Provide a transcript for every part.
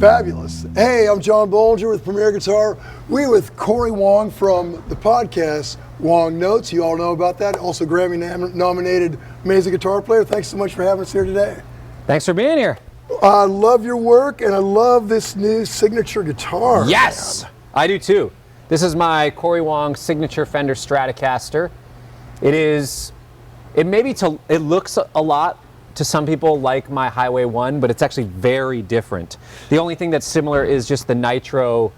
Fabulous. Hey, I'm John Bolger with Premier Guitar. We're with Cory Wong from the podcast Wong Notes. You all know about that. Also Grammy-nominated amazing guitar player. Thanks so much for having us here today. Thanks for being here. I love your work, and I love this new signature guitar. Yes, man. I do too. This is my Cory Wong signature Fender Stratocaster. It looks a lot to some people like my Highway 1, but it's actually very different. The only thing that's similar is just the nitro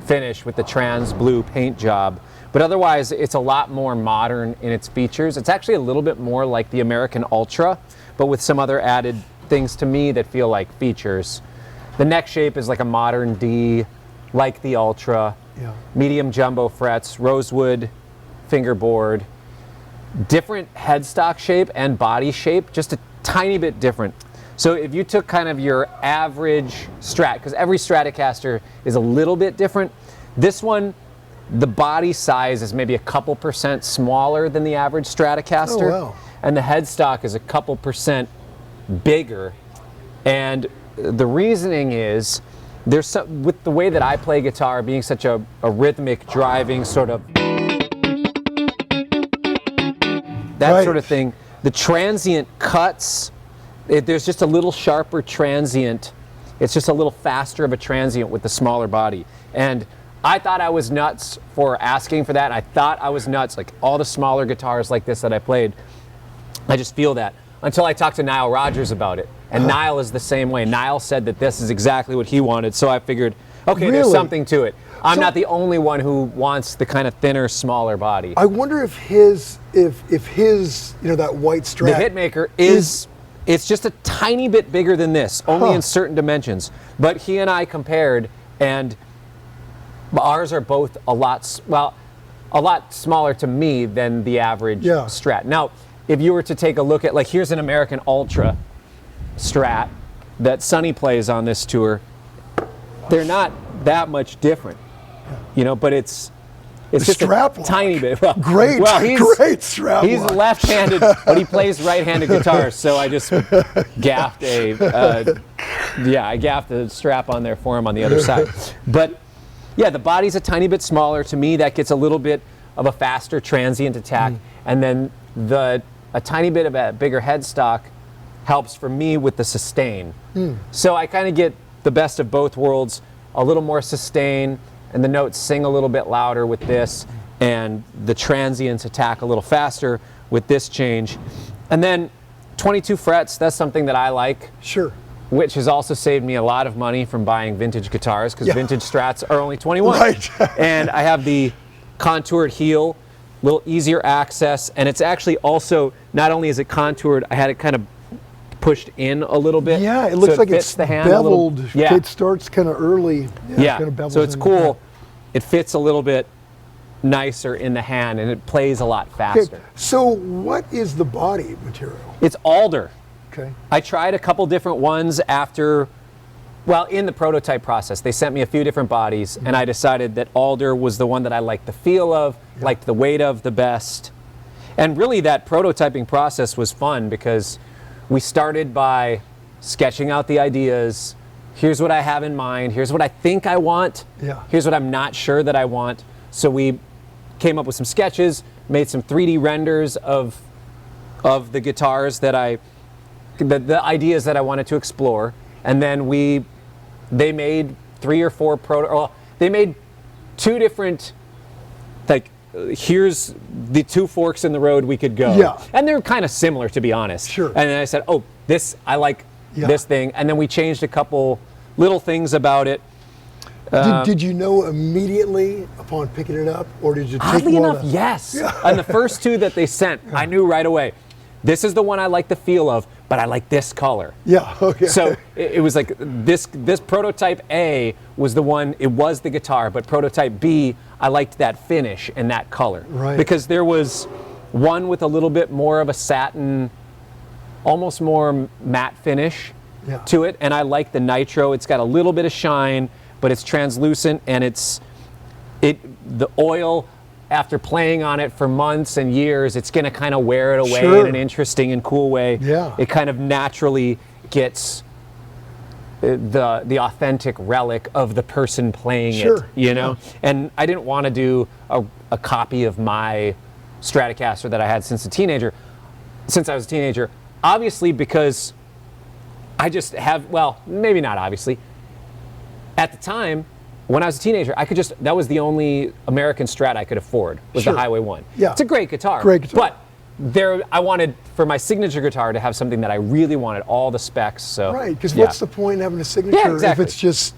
finish with the trans blue paint job. But otherwise, it's a lot more modern in its features. It's actually a little bit more like the American Ultra, but with some other added things to me that feel like features. The neck shape is like a modern D, like the Ultra. Yeah. Medium jumbo frets, rosewood fingerboard. Different headstock shape and body shape, just a tiny bit different. So if you took kind of your average Strat, because every Stratocaster is a little bit different, this one, the body size is maybe a couple percent smaller than the average Stratocaster. Oh, wow. And the headstock is a couple percent bigger. And the reasoning is, with the way that I play guitar, being such a rhythmic driving sort of sort of thing, the transient cuts, there's just a little sharper transient. It's just a little faster of a transient with the smaller body. And I thought I was nuts for asking for that. I thought I was nuts, like all the smaller guitars like this that I played. I just feel that. Until I talked to Nile Rodgers about it. And Nile is the same way. Nile said that this is exactly what he wanted, so I figured, okay, there's something to it. I'm not the only one who wants the kind of thinner, smaller body. I wonder if his, that white Strat. The Hitmaker it's just a tiny bit bigger than this, only in certain dimensions. But he and I compared, and ours are both a lot smaller to me than the average Strat. Now, if you were to take a look at, like, here's an American Ultra Strat that Sonny plays on this tour, they're not that much different. But it's just a tiny bit. Well, great strap. He's left-handed, but he plays right-handed guitar. So I just gaffed I gaffed a strap on there for him on the other side. But yeah, the body's a tiny bit smaller. To me, that gets a little bit of a faster transient attack, and then a tiny bit of a bigger headstock helps for me with the sustain. So I kind of get the best of both worlds, a little more sustain, and the notes sing a little bit louder with this, and the transients attack a little faster with this change. And then 22 frets, that's something that I like. Sure. Which has also saved me a lot of money from buying vintage guitars, because vintage Strats are only 21. Right. And I have the contoured heel, a little easier access, and it's actually also, not only is it contoured, I had it kind of pushed in a little bit. Yeah, it looks like it's the hand beveled. A little, It starts kind of early. Yeah, kind of so it's cool. It fits a little bit nicer in the hand, and it plays a lot faster. Okay. So what is the body material? It's alder. Okay. I tried a couple different ones in the prototype process. They sent me a few different bodies, and I decided that alder was the one that I liked the feel of, liked the weight of the best. And really that prototyping process was fun, because we started by sketching out the ideas. Here's what I have in mind. Here's what I think I want. Here's what I'm not sure that I want. So we came up with some sketches, made some 3D renders of the guitars that the ideas that I wanted to explore. And then they made 3 or 4 they made 2 different, like, here's the 2 forks in the road we could go. Yeah. And they're kind of similar, to be honest. Sure. And then I said, I like this thing. And then we changed a couple little things about it. Did you know immediately upon picking it up, or did you take Oddly enough, yes. And the first 2 that they sent, I knew right away, this is the one I like the feel of, but I like this color. Yeah, okay. So it was like this prototype A was the one, it was the guitar, but prototype B, I liked that finish and that color. Right. Because there was one with a little bit more of a satin, almost more matte finish to it, and I like the nitro. It's got a little bit of shine, but it's translucent, and the oil, after playing on it for months and years, it's going to kind of wear it away in an interesting and cool way. Yeah. It kind of naturally gets the authentic relic of the person playing it, you know? And I didn't want to do a copy of my Stratocaster that I had since I was a teenager, obviously, because I just have, well, maybe not obviously. At the time, when I was a teenager, that was the only American Strat I could afford, was the Highway 1. Yeah. It's a great guitar. Great guitar. But I wanted, for my signature guitar, to have something that I really wanted, all the specs. So Right, because what's the point in having a signature if it's just...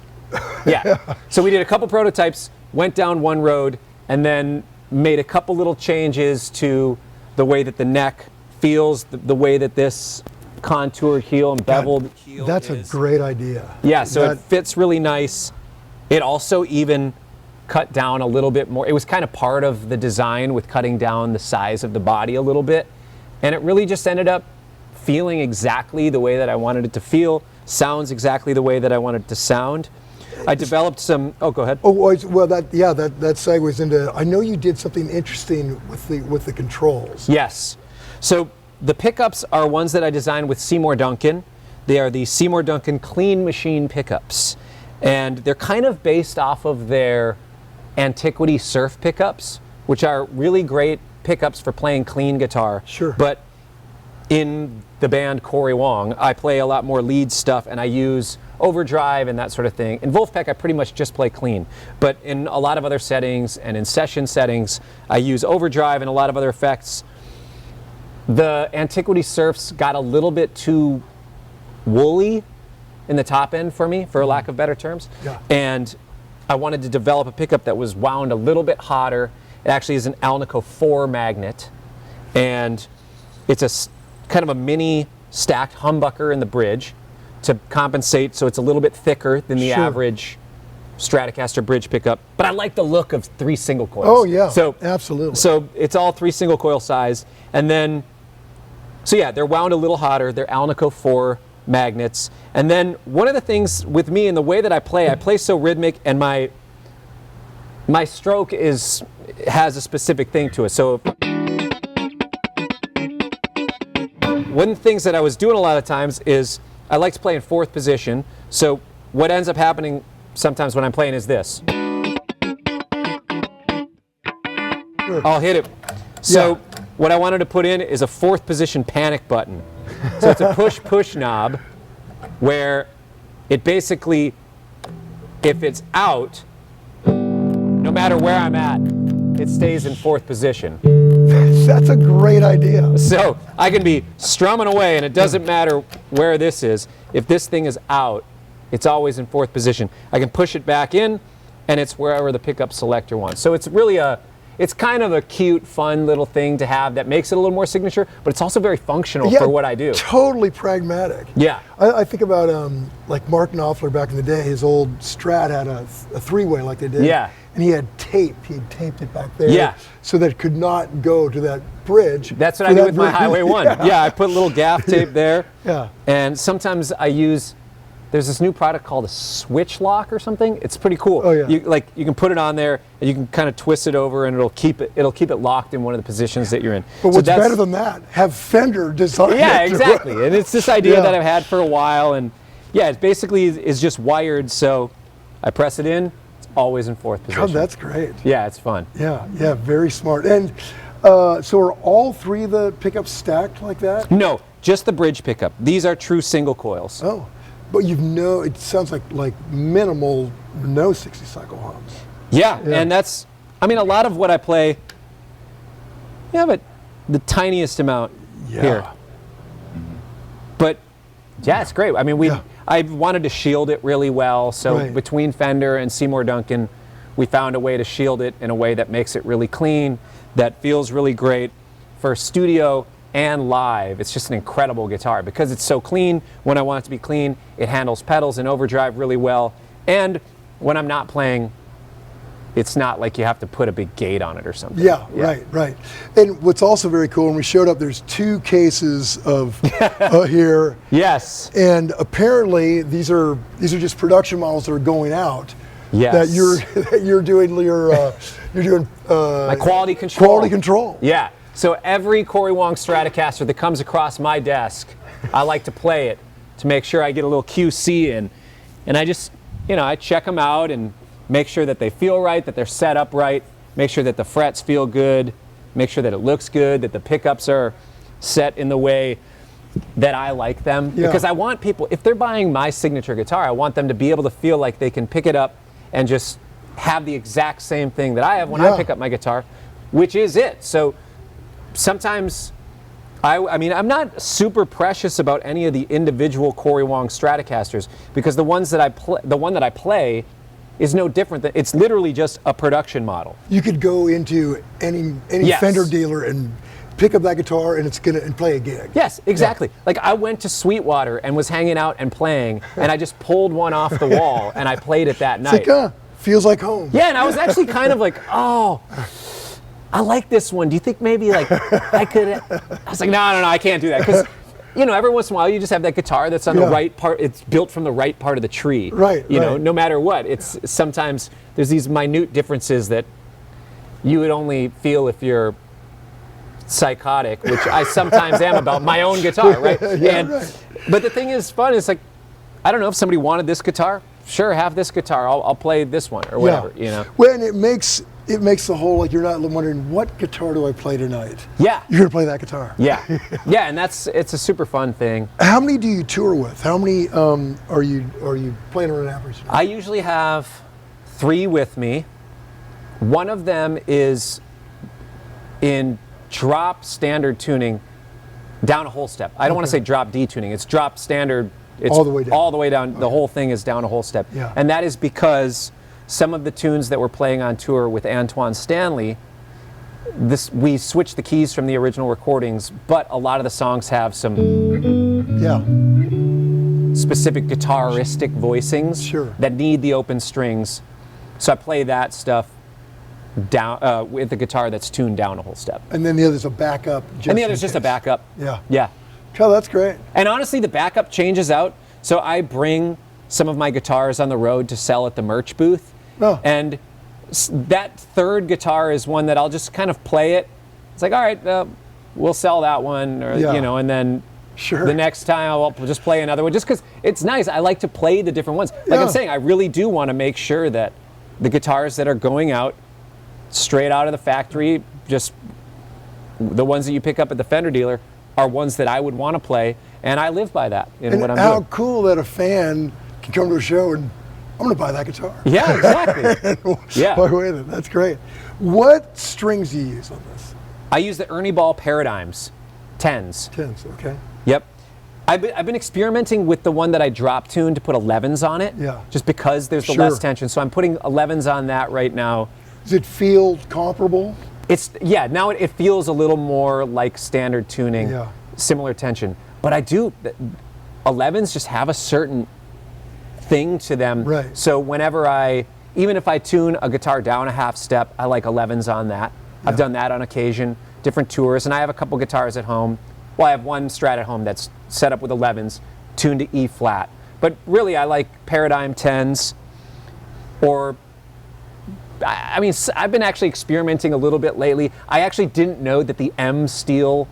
So we did a couple prototypes, went down one road, and then made a couple little changes to the way that the neck feels, the way that this contoured heel and beveled heel That's a great idea. Yeah, so it fits really nice. It also even cut down a little bit more. It was kind of part of the design with cutting down the size of the body a little bit. And it really just ended up feeling exactly the way that I wanted it to feel, sounds exactly the way that I wanted it to sound. I developed some, oh, go ahead. Oh, well, that segues into, I know you did something interesting with the controls. Yes. So the pickups are ones that I designed with Seymour Duncan. They are the Seymour Duncan Clean Machine pickups. And they're kind of based off of their Antiquity Surf pickups, which are really great pickups for playing clean guitar. Sure. But in the band Cory Wong, I play a lot more lead stuff, and I use overdrive and that sort of thing. In Wolfpack, I pretty much just play clean. But in a lot of other settings and in session settings, I use overdrive and a lot of other effects. The Antiquity Surfs got a little bit too woolly in the top end for me, for lack of better terms. Yeah. And I wanted to develop a pickup that was wound a little bit hotter. It actually is an Alnico 4 magnet, and it's kind of a mini stacked humbucker in the bridge to compensate, so it's a little bit thicker than the average Stratocaster bridge pickup. But I like the look of 3 single coils. Oh yeah, so absolutely. So it's all 3 single coil size, and then, so yeah, they're wound a little hotter. They're Alnico 4 magnets. And then one of the things with me and the way that I play so rhythmic, and my stroke has a specific thing to it. So one of the things that I was doing a lot of times is I like to play in 4th position. So what ends up happening sometimes when I'm playing is this. I'll hit it. So what I wanted to put in is a 4th position panic button. So it's a push knob where it basically, if it's out, no matter where I'm at, it stays in 4th position. That's a great idea. So I can be strumming away, and it doesn't matter where this is. If this thing is out, it's always in 4th position. I can push it back in, and it's wherever the pickup selector wants. So it's really it's kind of a cute, fun little thing to have that makes it a little more signature, but it's also very functional for what I do. Totally pragmatic. Yeah. I think about like Mark Knopfler back in the day. His old Strat had a 3-way like they did. Yeah. And he had tape. He had taped it back there. Yeah. So that it could not go to that bridge. That's what I do with my Highway 1. Yeah, I put a little gaff tape there. Yeah. And sometimes I use, there's this new product called a switch lock or something. It's pretty cool. Oh yeah. You can put it on there and you can kind of twist it over, and it'll keep it locked in one of the positions that you're in. But what's better than that? Have Fender design it. Yeah, exactly. And it's this idea Yeah. that I've had for a while, and yeah, it basically is just wired, so I press it in, it's always in 4th position. God, that's great. Yeah, it's fun. Yeah, very smart. And so are all 3 of the pickups stacked like that? No, just the bridge pickup. These are true single coils. Oh, but it sounds like minimal, no 60 cycle hums. Yeah, and that's, I mean, a lot of what I play, but the tiniest amount here. But yeah, it's great. I mean, I wanted to shield it really well, so between Fender and Seymour Duncan, we found a way to shield it in a way that makes it really clean, that feels really great for studio and live. It's just an incredible guitar because it's so clean. When I want it to be clean, it handles pedals and overdrive really well. And when I'm not playing, it's not like you have to put a big gate on it or something. Yeah. Right. And what's also very cool, when we showed up, there's 2 cases of here. Yes. And apparently these are just production models that are going out. Yes. That you're doing my quality control. Quality control. Yeah. So every Cory Wong Stratocaster that comes across my desk, I like to play it to make sure I get a little QC in. and I just, I check them out and make sure that they feel right, that they're set up right, make sure that the frets feel good, make sure that it looks good, that the pickups are set in the way that I like them. Yeah. Because I want people, if they're buying my signature guitar, I want them to be able to feel like they can pick it up and just have the exact same thing that I have when I pick up my guitar, which is it. So sometimes, I mean, I'm not super precious about any of the individual Cory Wong Stratocasters, because the one that I play is no different than, it's literally just a production model. You could go into any Fender dealer and pick up that guitar and and play a gig. Yes, exactly. Yeah. Like I went to Sweetwater and was hanging out and playing, and I just pulled one off the wall and I played it that night. It's like, feels like home. Yeah, and I was actually kind of like, oh, I like this one. Do you think maybe like I could? I was like, no, I can't do that, because every once in a while you just have that guitar that's on the right part. It's built from the right part of the tree. Right. You know, no matter what. It's sometimes there's these minute differences that you would only feel if you're psychotic, which I sometimes am about my own guitar, right? But the thing is fun is, like, I don't know, if somebody wanted this guitar, sure, have this guitar. I'll play this one or whatever. Well, and it makes the whole, like, you're not wondering, what guitar do I play tonight? Yeah. You're gonna play that guitar. Yeah. Yeah, and it's a super fun thing. How many do you tour with? How many are you playing on an average? I usually have 3 with me. One of them is in drop standard tuning down a whole step. I don't want to say drop D tuning. It's drop standard. It's all the way down. All the way down. The whole thing is down a whole step. Yeah. And that is because some of the tunes that we're playing on tour with Antoine Stanley, we switched the keys from the original recordings, but a lot of the songs have some specific guitaristic voicings that need the open strings. So I play that stuff down with the guitar that's tuned down a whole step. And then the other's a backup. And the other's just a backup. Yeah. Yeah. Oh, that's great. And honestly, the backup changes out. So I bring some of my guitars on the road to sell at the merch booth. Oh. And that third guitar is one that I'll just kind of play it. It's like, all right, we'll sell that one, or and then the next time I'll just play another one, just because it's nice. I like to play the different ones. Like I'm saying, I really do want to make sure that the guitars that are going out straight out of the factory, just the ones that you pick up at the Fender dealer, are ones that I would want to play, and I live by that in what I'm doing. How cool that a fan can come to a show and, I'm going to buy that guitar. Yeah, exactly. Play with it. That's great. What strings do you use on this? I use the Ernie Ball Paradigms, 10s. 10s, okay. Yep. I've been experimenting with the one that I drop tuned to put 11s on it. Yeah. Just because there's the less tension. So I'm putting 11s on that right now. Does it feel comparable? Now it feels a little more like standard tuning, similar tension. But 11s just have a certain thing to them. Right. So whenever even if I tune a guitar down a half step, I like 11s on that. Yeah. I've done that on occasion, different tours, and I have a couple guitars at home. Well, I have one Strat at home that's set up with 11s, tuned to E flat. But really, I like Paradigm 10s, or I've been actually experimenting a little bit lately. I actually didn't know that the M steel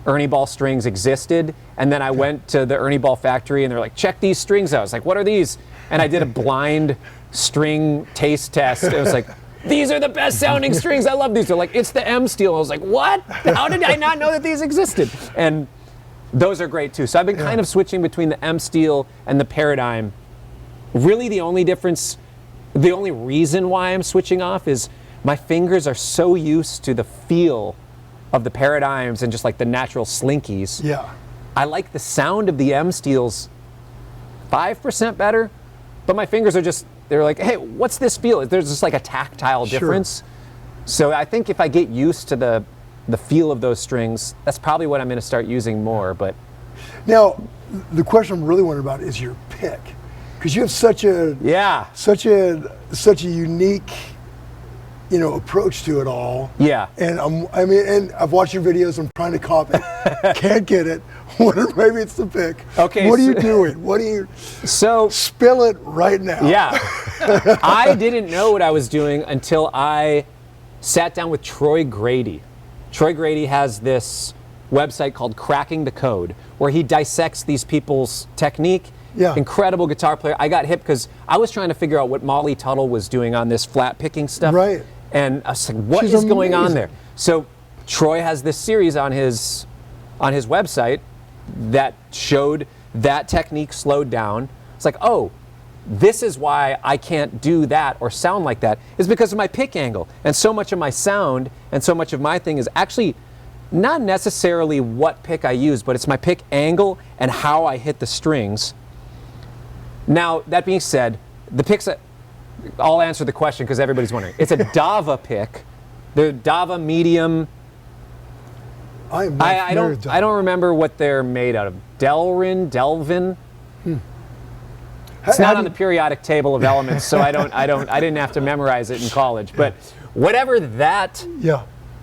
Ernie Ball strings existed, and then I went to the Ernie Ball factory and they're like, check these strings out. I was like, what are these? And I did a blind string taste test. It was like, these are the best sounding strings. I love these. They're like, it's the M steel. I was like, what? How did I not know that these existed? And those are great too. So I've been kind of switching between the M steel and the Paradigm. Really the only difference, the only reason why I'm switching off is my fingers are so used to the feel of the Paradigms and just like the natural slinkies. Yeah. I like the sound of the M steels 5% better, but my fingers are they're like, hey, what's this feel? There's just like a tactile difference. So I think if I get used to the feel of those strings, that's probably what I'm going to start using more. But now, the question I'm really wondering about is your pick, because you have such a unique, approach to it all. Yeah. And and I've watched your videos. I'm trying to copy. Can't get it. Maybe it's the pick. Okay. What are you doing? So spill it right now. Yeah. I didn't know what I was doing until I sat down with Troy Grady. Troy Grady has this website called Cracking the Code, where he dissects these people's technique Yeah. incredible guitar player. I got hip because I was trying to figure out what Molly Tuttle was doing on this flat picking stuff. Right. And I was like, what She's is going on amazing. there? So Troy has this series on his website that showed that technique slowed down. It's like, oh, this is why I can't do that or sound like that, is because of my pick angle. And so much of my sound and so much of my thing is actually not necessarily what pick I use, but it's my pick angle and how I hit the strings. Now, that being said, the picks, I'll answer the question because everybody's wondering. It's a Dava pick. The Dava medium. I don't remember what they're made out of. Delvin. It's not on the periodic table of elements, so I didn't have to memorize it in college. But whatever that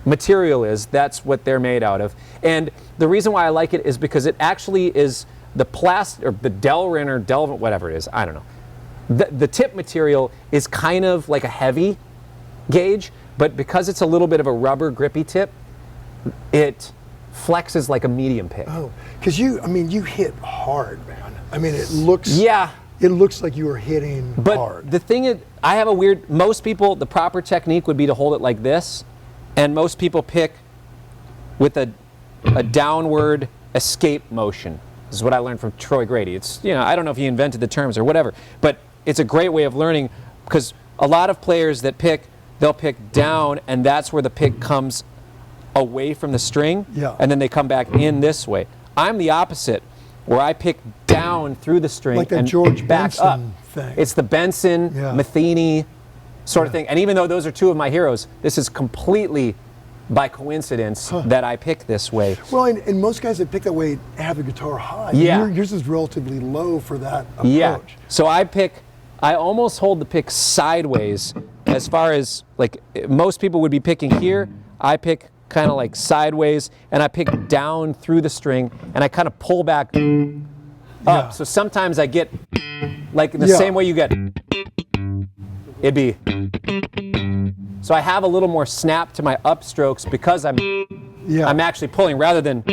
material is, that's what they're made out of. And the reason why I like it is because it actually is the plastic, or the Delrin or Delvin, whatever it is, I don't know. The tip material is kind of like a heavy gauge, but because it's a little bit of a rubber grippy tip, it flexes like a medium pick. Oh, because you hit hard, man. I mean, it looks like you were hitting hard. But the thing is, I have a weird, most people, the proper technique would be to hold it like this, and most people pick with a downward escape motion. This is what I learned from Troy Grady. It's, I don't know if he invented the terms or whatever, but it's a great way of learning, because a lot of players that pick, they'll pick down, and that's where the pick comes away from the string, and then they come back in this way. I'm the opposite, where I pick down through the string like that and George back Benson up. thing. It's the Benson, Matheny sort of thing. And even though those are two of my heroes, this is completely by coincidence that I pick this way. Well, and most guys that pick that way have the guitar high. Yeah. Yours is relatively low for that approach. Yeah. So I almost hold the pick sideways, as far as, like, most people would be picking here. I pick kind of like sideways, and I pick down through the string, and I kind of pull back up. So sometimes I get, like, in the same way you get, it'd be. So I have a little more snap to my upstrokes because I'm actually pulling rather than.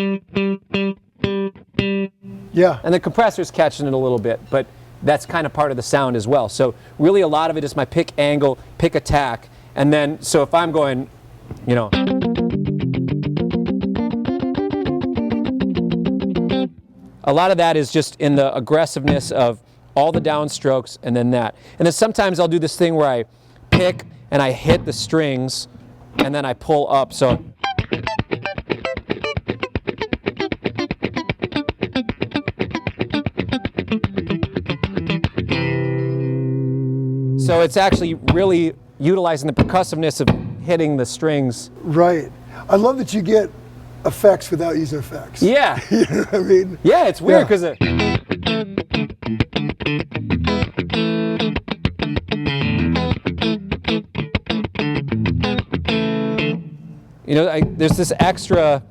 Yeah. And the compressor's catching it a little bit, but that's kind of part of the sound as well. So really a lot of it is my pick angle, pick attack, and then, so if I'm going, a lot of that is just in the aggressiveness of all the downstrokes and then that. And then sometimes I'll do this thing where I pick and I hit the strings and then I pull up. So it's actually really utilizing the percussiveness of hitting the strings. Right. I love that you get effects without using effects. Yeah. You know what I mean? Yeah, it's weird because there's this extra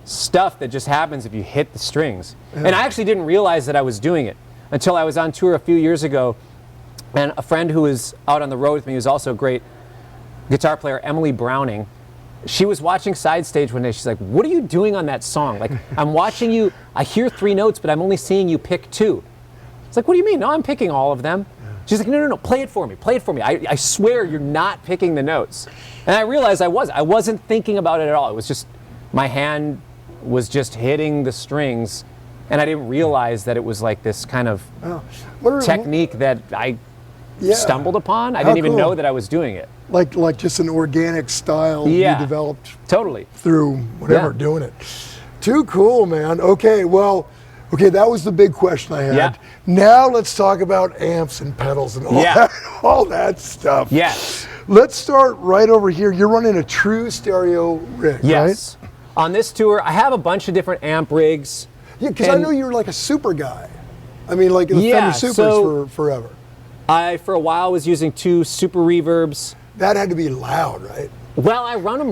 stuff that just happens if you hit the strings. And I actually didn't realize that I was doing it until I was on tour a few years ago, and a friend who was out on the road with me, who's also a great guitar player, Emily Browning, she was watching Side Stage one day. She's like, what are you doing on that song? Like, I'm watching you, I hear 3 notes, but I'm only seeing you pick 2. It's like, what do you mean? No, I'm picking all of them. She's like, no, play it for me, play it for me. I swear you're not picking the notes. And I realized I wasn't thinking about it at all. It was just, my hand was just hitting the strings, and I didn't realize that it was like this kind of technique that I stumbled upon. I didn't even know that I was doing it. Like just an organic style you developed through whatever, doing it. Too cool, man. Okay, that was the big question I had. Yeah. Now let's talk about amps and pedals and all that stuff. Yes. Let's start right over here. You're running a true stereo rig, yes. Right? On this tour, I have a bunch of different amp rigs. Yeah, because I know you're like a super guy. I mean, like the Fender Supers for forever. I, for a while, was using 2 Super Reverbs. That had to be loud, right? Well, I run them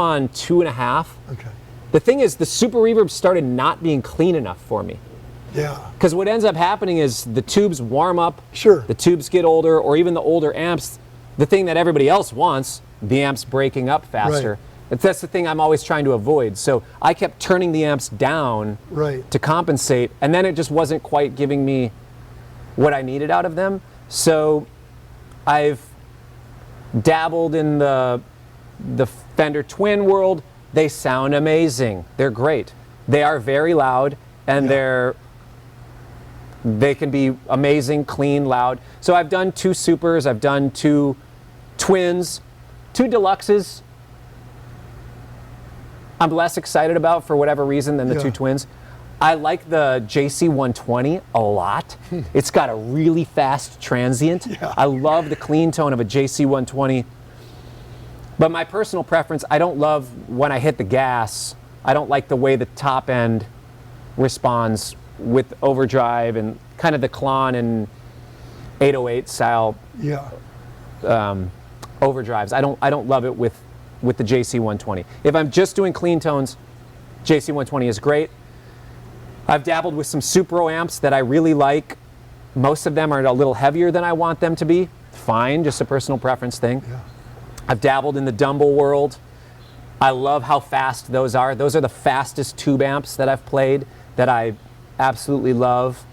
on 2.5. Okay. The thing is, the Super Reverb started not being clean enough for me. Yeah. Because what ends up happening is the tubes warm up. Sure. The tubes get older, or even the older amps, the thing that everybody else wants, the amp's breaking up faster. Right. That's the thing I'm always trying to avoid. So I kept turning the amps down Right. to compensate, and then it just wasn't quite giving me what I needed out of them. So I've dabbled in the Fender Twin world. They sound amazing. They're great. They are very loud, and they can be amazing, clean, loud. So I've done 2 supers, I've done 2 twins, 2 deluxes. I'm less excited about for whatever reason than the 2 twins. I like the JC120 a lot. It's got a really fast transient. I love the clean tone of a JC120. But my personal preference, I don't love when I hit the gas. I don't like the way the top end responds with overdrive and kind of the Klon and 808 style overdrives. I don't love it with the JC120. If I'm just doing clean tones, JC120 is great. I've dabbled with some Supro amps that I really like. Most of them are a little heavier than I want them to be. Fine, just a personal preference thing. I've dabbled in the Dumble world. I love how fast those are. Those are the fastest tube amps that I've played that I absolutely love.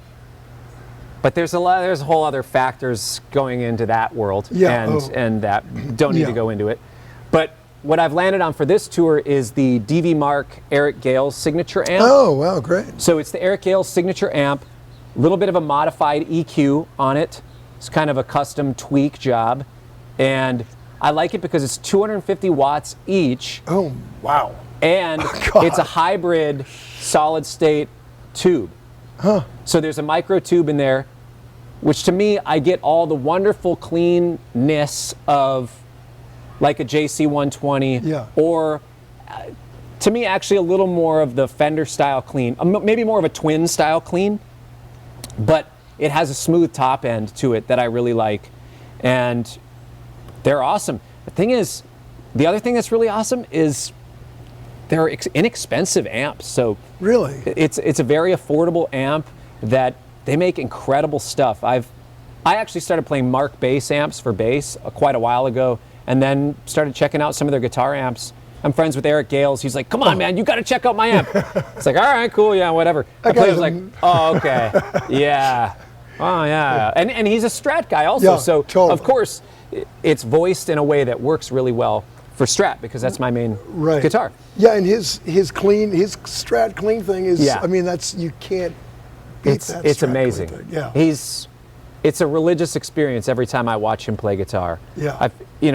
But there's a whole other factors going into that world, and that don't need to go into it. But what I've landed on for this tour is the DV Mark Eric Gale's signature amp. Oh, wow, great. So it's the Eric Gale's signature amp, a little bit of a modified EQ on it. It's kind of a custom tweak job. And I like it because it's 250 watts each. Oh, wow. And it's a hybrid solid state tube. So there's a micro tube in there, which to me, I get all the wonderful cleanness of like a JC120, or to me, actually a little more of the Fender style clean, maybe more of a twin style clean, but it has a smooth top end to it that I really like, and they're awesome. The thing is, the other thing that's really awesome is they're inexpensive amps. So really, it's a very affordable amp that they make incredible stuff. I actually started playing Mark bass amps for bass quite a while ago, and then started checking out some of their guitar amps. I'm friends with Eric Gales. He's like, come on, man, you got to check out my amp. It's like, all right, cool, yeah, whatever. I was like, oh, okay, yeah, oh, yeah. And he's a Strat guy also, so totally. Of course, it's voiced in a way that works really well for Strat, because that's my main guitar. Yeah, and his Strat clean thing is, I mean, you can't beat that. It's amazing. Yeah. It's a religious experience every time I watch him play guitar. Yeah.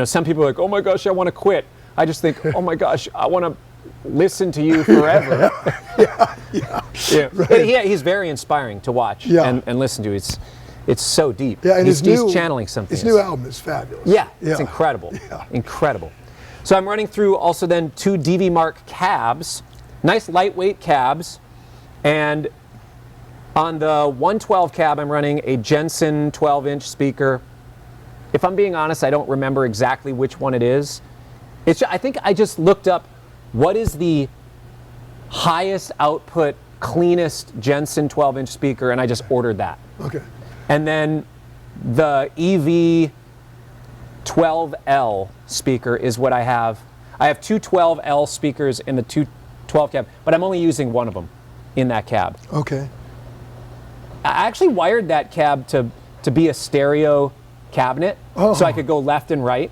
Some people are like, oh my gosh, I want to quit. I just think, oh my gosh, I want to listen to you forever. Right. He's very inspiring to watch and listen to. It's so deep. Yeah, and he's channeling something. His new album is fabulous. Yeah, it's incredible. Incredible. So I'm running through also then 2 DV Mark cabs, nice lightweight cabs, and on the 112 cab I'm running a Jensen 12-inch speaker. If I'm being honest, I don't remember exactly which one it is. I think I just looked up what is the highest output, cleanest Jensen 12-inch speaker, and I just ordered that. Okay. And then the EV 12L speaker is what I have. I have 2 12L speakers in the 212 cab, but I'm only using one of them in that cab. Okay. I actually wired that cab to be a stereo cabinet, so I could go left and right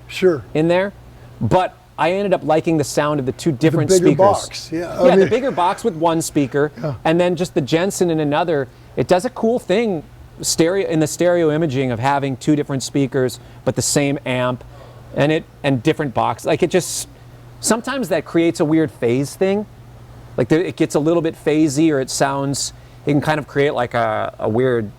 in there. But I ended up liking the sound of the 2 different the bigger speakers. Box, the bigger box with one speaker, and then just the Jensen in another. It does a cool thing in the stereo imaging of having 2 different speakers, but the same amp, and different box. Like, it just, sometimes that creates a weird phase thing. Like, it gets a little bit phasey, or it can kind of create like a weird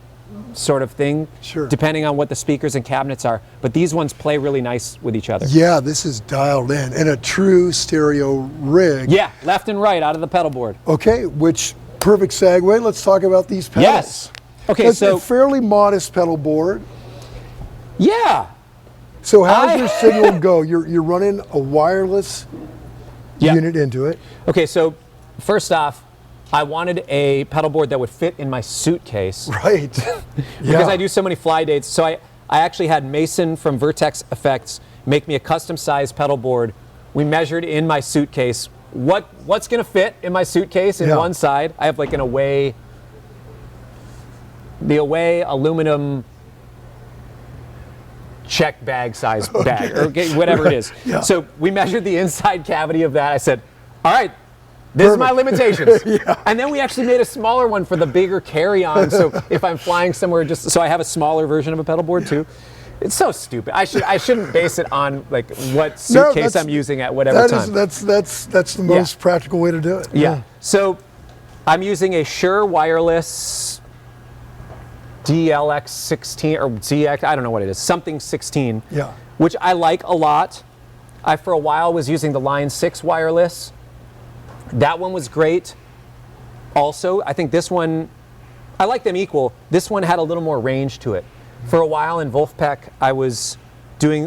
sort of thing, depending on what the speakers and cabinets are. But these ones play really nice with each other. Yeah, this is dialed in, and a true stereo rig. Yeah, left and right out of the pedal board. Okay, which perfect segue. Let's talk about these pedals. Yes. Okay, That's so a fairly modest pedal board. Yeah. So how does your signal go? You're running a wireless unit into it. Okay, so first off, I wanted a pedal board that would fit in my suitcase. Right. Because I do so many fly dates. So I actually had Mason from Vertex Effects make me a custom sized pedal board we measured in my suitcase what's going to fit in my suitcase in one side. I have like the Away aluminum check bag size bag, or whatever it is. Yeah. So we measured the inside cavity of that. I said, all right, this is my limitations. And then we actually made a smaller one for the bigger carry-on. So if I'm flying somewhere, so I have a smaller version of a pedalboard too. It's so stupid. I shouldn't base it on like what suitcase I'm using at whatever time. That's the most practical way to do it. Yeah. So I'm using a Shure wireless DLX16 or ZX, I don't know what it is, something 16. Yeah. Which I like a lot. I for a while was using the Line 6 wireless. That one was great. Also, I think this one, I like them equal. This one had a little more range to it. For a while in Wolfpack,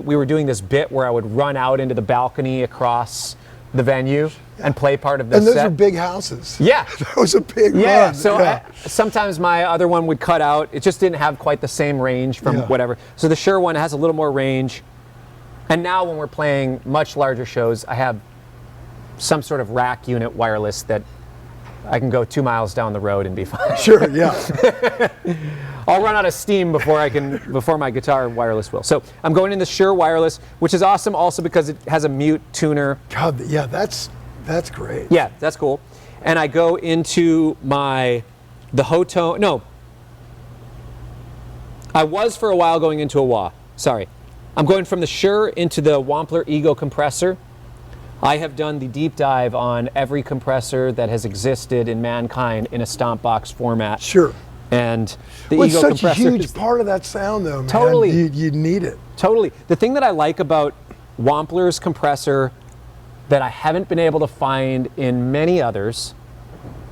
we were doing this bit where I would run out into the balcony across the venue and play part of the set. And those are big houses. Yeah. That was a big run. So sometimes my other one would cut out. It just didn't have quite the same range from whatever. So the Shure one has a little more range. And now when we're playing much larger shows, I have some sort of rack unit wireless that I can go 2 miles down the road and be fine. Sure, yeah. I'll run out of steam before my guitar wireless will. So I'm going in the Shure wireless, which is awesome also because it has a mute tuner. God, yeah, that's great. Yeah, that's cool. And I go into the Hotone. No, I was for a while going into a wah. Sorry. I'm going from the Shure into the Wampler Ego compressor. I have done the deep dive on every compressor that has existed in mankind in a stomp box format. Sure. And the Well, Ego it's such compressor a huge part of that sound, though, man. Totally. You need it. Totally. The thing that I like about Wampler's compressor that I haven't been able to find in many others,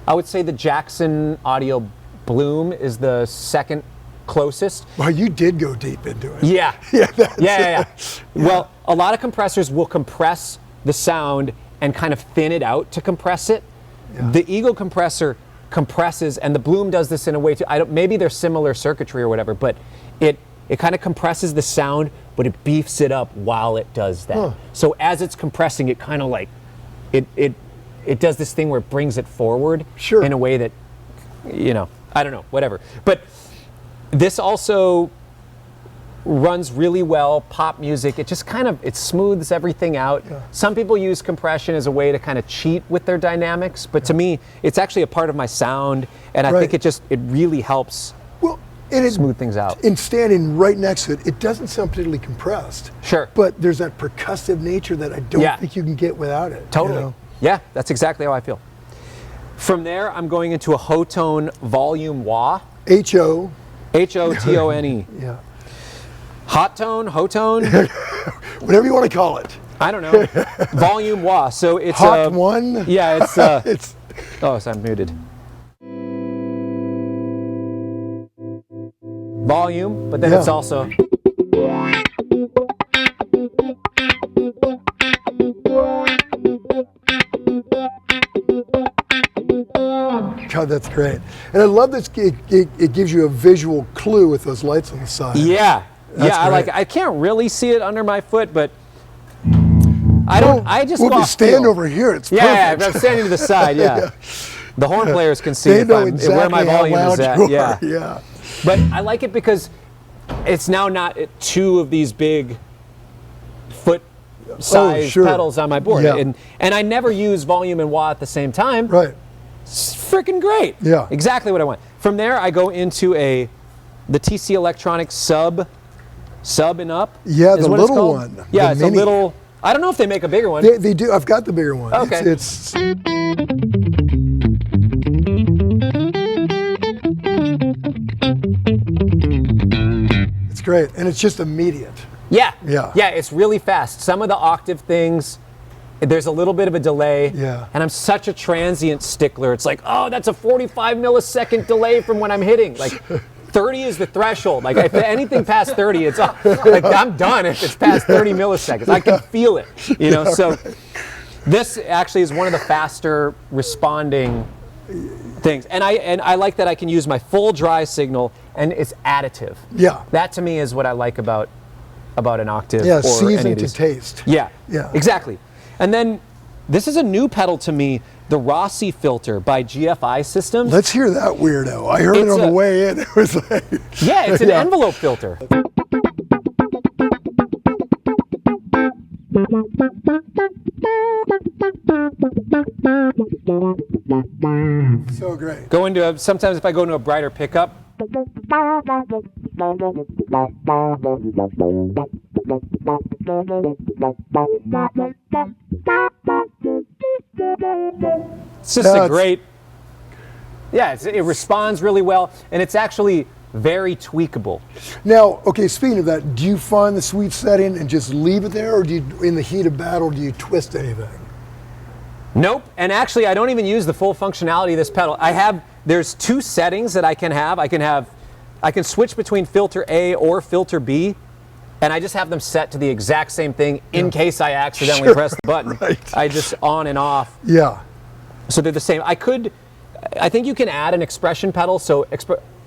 I would say the Jackson Audio Bloom is the second closest. Well, you did go deep into it. Yeah. Yeah. Well, a lot of compressors will compress the sound and kind of thin it out to compress it. Yeah. The Ego compressor compresses, and the Bloom does this in a way too. Maybe they're similar circuitry or whatever, but it kind of compresses the sound, but it beefs it up while it does that. Huh. So as it's compressing, it kind of like it does this thing where it brings it forward in a way that, I don't know, whatever. But this also runs really well, pop music. It just it smooths everything out. Yeah. Some people use compression as a way to kind of cheat with their dynamics, but to me, it's actually a part of my sound, and I think it really helps smooth things out. And standing right next to it, it doesn't sound particularly compressed. Sure. But there's that percussive nature that I don't think you can get without it. Totally. Yeah, that's exactly how I feel. From there, I'm going into a Hotone Volume Wah. H-O. H-O-T-O-N-E. Yeah. Hot tone, Hotone? Whatever you want to call it. I don't know. Volume Wah. So it's Hot one? Yeah, it's oh, so I'm muted. Volume, but then it's also God, that's great. And I love this. It gives you a visual clue with those lights on the side. Yeah. That's I like it. I can't really see it under my foot, but I just if you stand over here, it's perfect. Yeah, if I'm standing to the side, yeah. The horn players can see where my volume is at. Yeah. But I like it because it's now not two of these big foot-sized pedals on my board. Yeah. And I never use volume and wah at the same time. Right. It's freaking great. Yeah. Exactly what I want. From there, I go into the TC Electronics sub and up. Yeah, the little one. Yeah, it's a little. I don't know if they make a bigger one. They do. I've got the bigger one. Okay. It's great, and it's just immediate. Yeah. Yeah. Yeah, it's really fast. Some of the octave things, there's a little bit of a delay. Yeah. And I'm such a transient stickler. It's like, oh, that's a 45 millisecond delay from when I'm hitting. Like 30 is the threshold. Like if anything past 30, it's like I'm done if it's past 30 milliseconds. I can feel it. So this actually is one of the faster responding things. And I like that I can use my full dry signal and it's additive. Yeah. That to me is what I like about an octave. Yeah, or season any of to these. taste. Yeah. Yeah. Exactly. And then this is a new pedal to me, the Rossi filter by GFI Systems. Let's hear that weirdo. I heard it on the way in. It was like, yeah, it's an envelope filter. so great. Sometimes if I go into a brighter pickup, it's just a great, it responds really well, and it's actually very tweakable. Now, okay, speaking of that, do you find the sweet setting and just leave it there, or do you, in the heat of battle, do you twist anything? Nope, and actually I don't even use the full functionality of this pedal. There's 2 settings that I can have. I can switch between filter A or filter B, and I just have them set to the exact same thing in case I accidentally press the button. Right. I just on and off. Yeah. So they're the same. I think you can add an expression pedal, so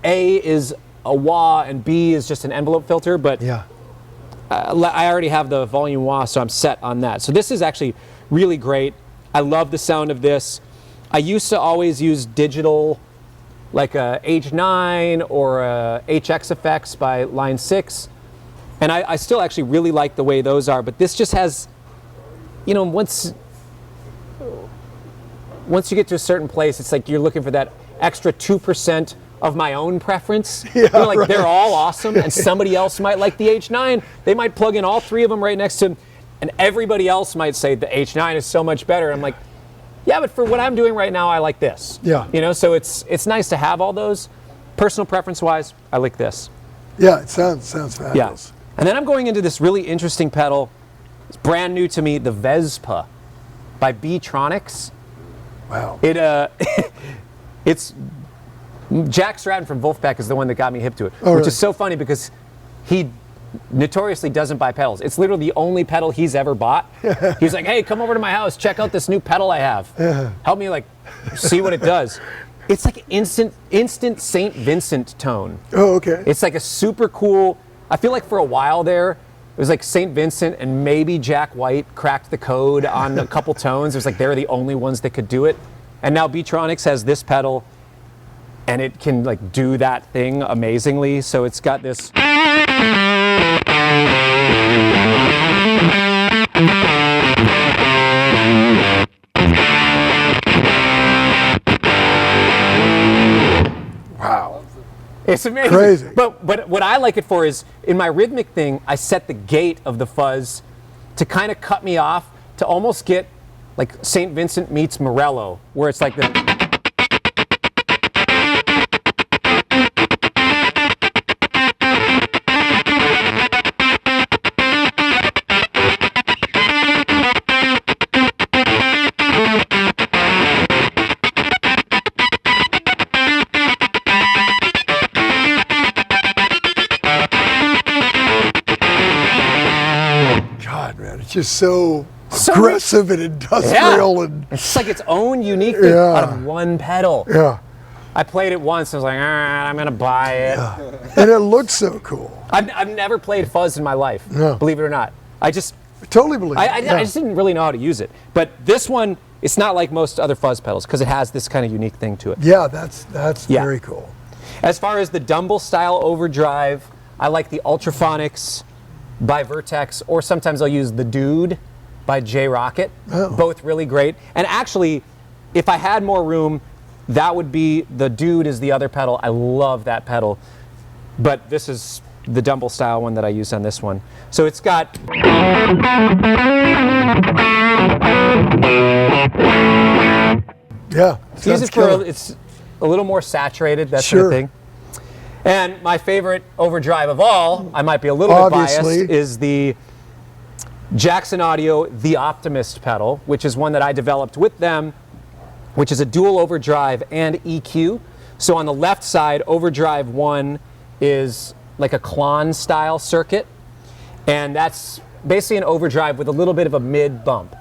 A is a wah and B is just an envelope filter, but Yeah. I already have the volume wah, so I'm set on that. So this is actually really great. I love the sound of this. I used to always use digital, like a H9 or a HX Effects by Line 6. And I still actually really like the way those are, but this just has, once you get to a certain place, it's like you're looking for that extra 2% of my own preference. Right. They're all awesome, and somebody else might like the H9. They might plug in all 3 of them right next to them, and everybody else might say the H9 is so much better. I'm like, yeah, but for what I'm doing right now, I like this. Yeah. So it's nice to have all those. Personal preference-wise, I like this. Yeah, it sounds fabulous. Yeah. And then I'm going into this really interesting pedal. It's brand new to me, the Vespa by B-Tronics. Wow. It's Jack Stratton from Wolfpack is the one that got me hip to it, which really? is so funny because he notoriously doesn't buy pedals. It's literally the only pedal he's ever bought. He's like, hey, come over to my house, check out this new pedal I have. Help me see what it does. It's like instant St. Vincent tone. Oh, okay. It's like a super cool, I feel like for a while there, it was like St. Vincent and maybe Jack White cracked the code on a couple tones. It was like they're the only ones that could do it. And now B-Tronics has this pedal, and it can do that thing amazingly. So it's got this. Wow. It's amazing. Crazy. But what I like it for is, in my rhythmic thing, I set the gate of the fuzz to kind of cut me off, to almost get like St. Vincent meets Morello, where it's like the. It's just so aggressive and industrial, and it's like its own unique thing out of one pedal. Yeah. I played it once. I was like, I'm gonna buy it. Yeah. And it looks so cool. I've never played fuzz in my life, believe it or not. I totally believe it. I just didn't really know how to use it. But this one, it's not like most other fuzz pedals because it has this kind of unique thing to it. Yeah, that's very cool. As far as the Dumble style overdrive, I like the Ultraphonics by Vertex, or sometimes I'll use the Dude by J Rocket. Both really great. And actually, if I had more room, that would be the Dude is the other pedal. I love that pedal. But this is the Dumble style one that I use on this one. So it's got. Yeah. It's a little more saturated, that sort of thing. And my favorite overdrive of all, I might be a little bit biased, is the Jackson Audio The Optimist pedal, which is one that I developed with them, which is a dual overdrive and EQ. So on the left side, overdrive 1 is like a Klon style circuit, and that's basically an overdrive with a little bit of a mid bump,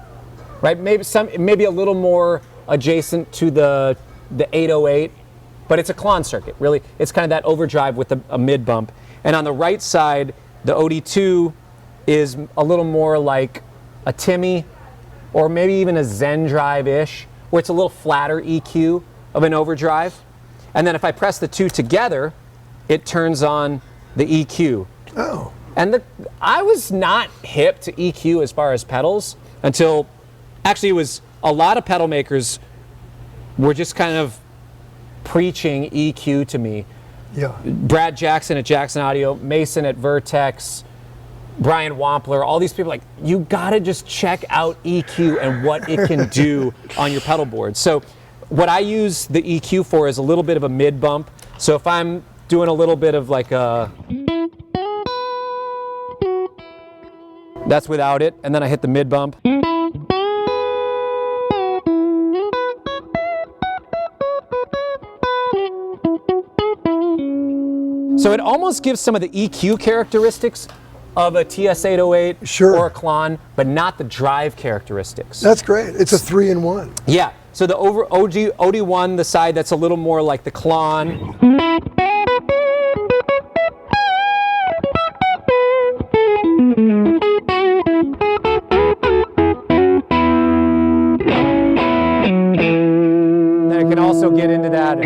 right? Maybe a little more adjacent to the 808. But it's a Klon circuit, really. It's kind of that overdrive with a mid bump. And on the right side, the OD2 is a little more like a Timmy or maybe even a Zen Drive-ish, where it's a little flatter EQ of an overdrive. And then if I press the two together, it turns on the EQ. Oh. And I was not hip to EQ as far as pedals until, actually it was a lot of pedal makers were just kind of preaching EQ to me. Yeah. Brad Jackson at Jackson Audio, Mason at Vertex, Brian Wampler, all these people, like, you gotta just check out EQ and what it can do on your pedal board. So what I use the EQ for is a little bit of a mid bump. So if I'm doing a little bit of like a, that's without it, and then I hit the mid bump. So it almost gives some of the EQ characteristics of a TS-808 Sure. or a Klon, but not the drive characteristics. That's great. It's a 3-in-1. Yeah, so the OD1, the side that's a little more like the Klon. Then it can also get into that.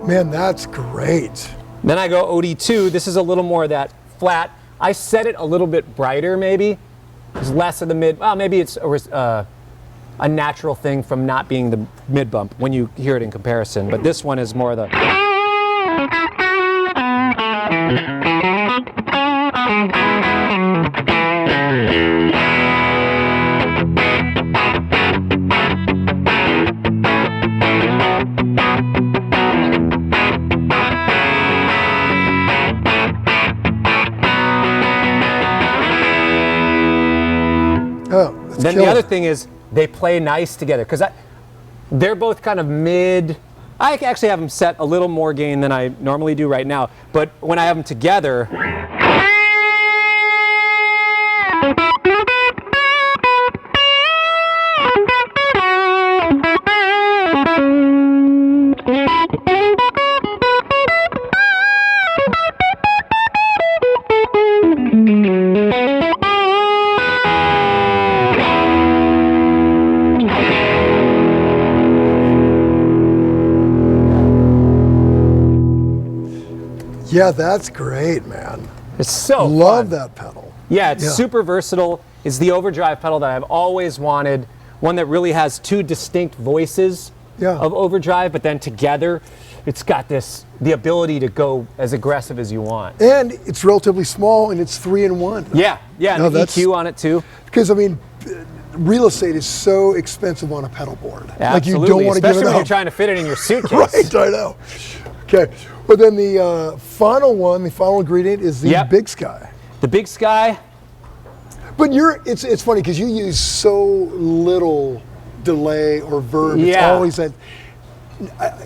Man, that's great. Then I go OD2. This is a little more of that flat. I set it a little bit brighter, maybe. There's less of the mid. Well, maybe it's a natural thing from not being the mid bump when you hear it in comparison. But this one is more the. Then the other thing is they play nice together because they're both kind of mid. I actually have them set a little more gain than I normally do right now, but when I have them together, yeah, that's great, man. it's so Love fun. that pedal. Yeah, it's super versatile. It's the overdrive pedal that I've always wanted. One that really has two distinct voices of overdrive, but then together, it's got the ability to go as aggressive as you want. And it's relatively small, and it's 3-in-1. Yeah, and the EQ on it too. Because, I mean, real estate is so expensive on a pedal board. Absolutely, like you don't want to give especially it when up. you're trying to fit it in your suitcase. Right, I know. Okay, but then the final one, the final ingredient is the Big Sky. The Big Sky. But it's funny because you use so little delay or verb. It's Yeah. always that.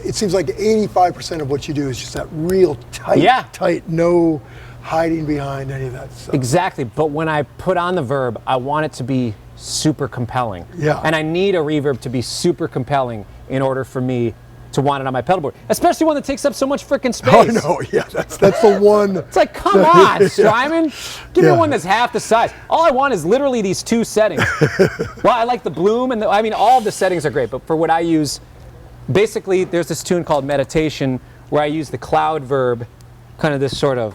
It seems like 85% of what you do is just that real tight, no hiding behind any of that stuff. Exactly, but when I put on the verb, I want it to be super compelling. Yeah. And I need a reverb to be super compelling in order for me to want it on my pedal board, especially one that takes up so much freaking space. Oh no, yeah, that's the one. It's like, come on, Strymon. Give me one that's half the size. All I want is literally these two settings. Well, I like the bloom and all of the settings are great, but for what I use, basically there's this tune called Meditation where I use the cloud verb, kind of this sort of.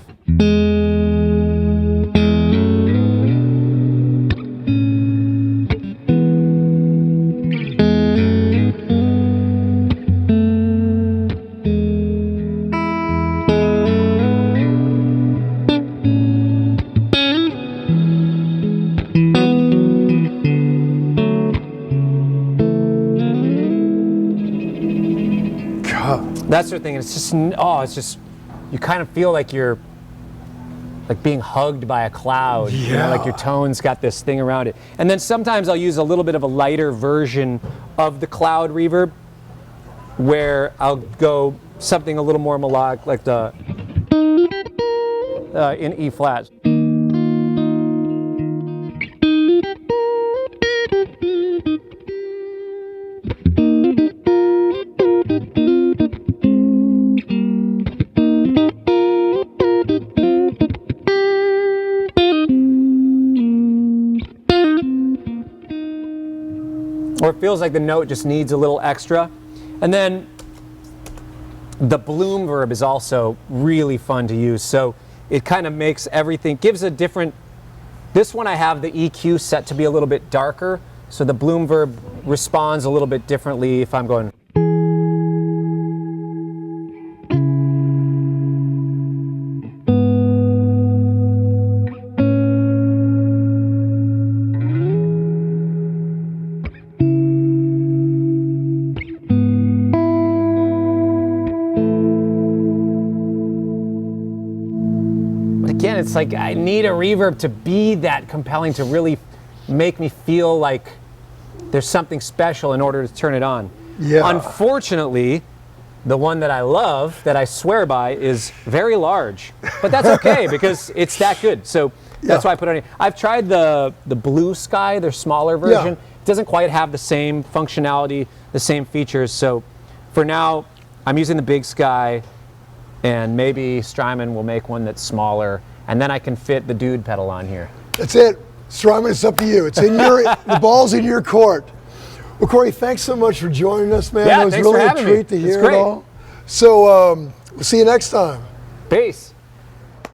That sort of thing, and it's just, you kind of feel like you're like being hugged by a cloud. Yeah. You know, like your tone's got this thing around it. And then sometimes I'll use a little bit of a lighter version of the cloud reverb where I'll go something a little more melodic, like the in E flat. or it feels like the note just needs a little extra. And then the bloom verb is also really fun to use. So it kind of makes everything, gives a different, this one I have the EQ set to be a little bit darker. So the bloom verb responds a little bit differently if I'm going. Again, it's like I need a reverb to be that compelling to really make me feel like there's something special in order to turn it on. Yeah. Unfortunately, the one that I love, that I swear by, is very large. But that's okay because it's that good. So that's why I put it on. I've tried the Blue Sky, their smaller version. It doesn't quite have the same functionality, the same features. So for now, I'm using the Big Sky, and maybe Strymon will make one that's smaller, and then I can fit the Dude pedal on here. That's it. Strymon, it's up to you. It's in your, the ball's in your court. Well, Cory, thanks so much for joining us, man. Yeah, it was thanks really for a having treat me. to hear It's great. it all. So we'll see you next time. Peace.